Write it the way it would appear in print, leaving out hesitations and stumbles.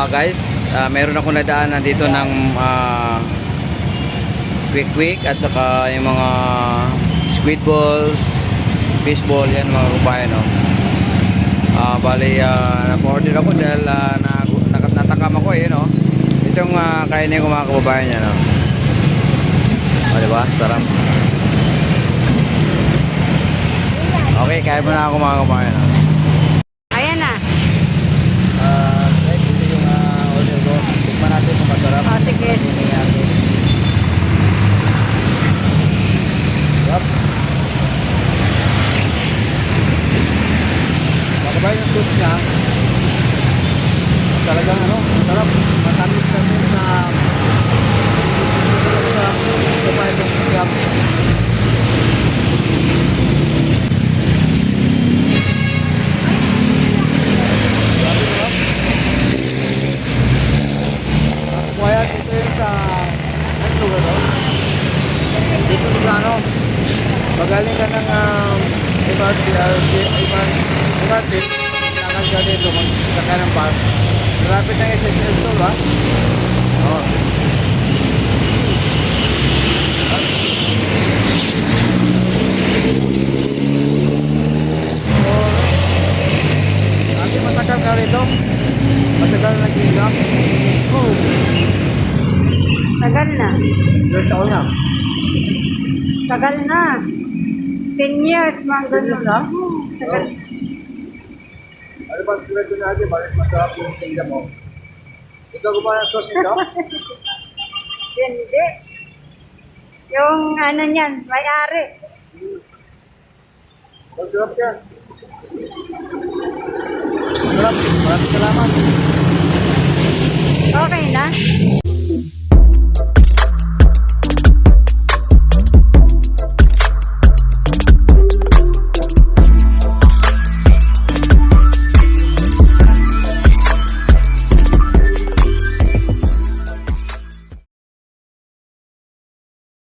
Guys, meron ako nadaanan dito ng quick at saka yung mga squid balls, fish ball, yan mga kabayan, no? Bali, napa-order ako dahil natakam ako no? Itong kainin ko mga kababayan niya, no? Diba? Sarap. Okay, kaya mo na ako mga kababayan, no? Ayan na. Guys, ito yung order ko. Tikman natin kung masarap. Sige. Yup. Makabay yung sauce niya. Talagang masarap. Matamis na din na masarap. Kumain itong crab. Kaya dito yun sa lugar dito sa magaling ka ng MRT lakad ka dito magsaka ng bus malapit ng SSS to ba? Oo. Kasi matagal ka rito matagal na nag-iinga Tagal na. ilang taon na? Tagal na. 10 years, mga ganun. na? Tagal. Ano ba sigurado natin? Bakit masarap yung tingnan mo? Ikaw gumawa ng sauce nito? Hindi. Yung ano niyan, may-ari. Masarap yan. Masarap. Maraming salamat.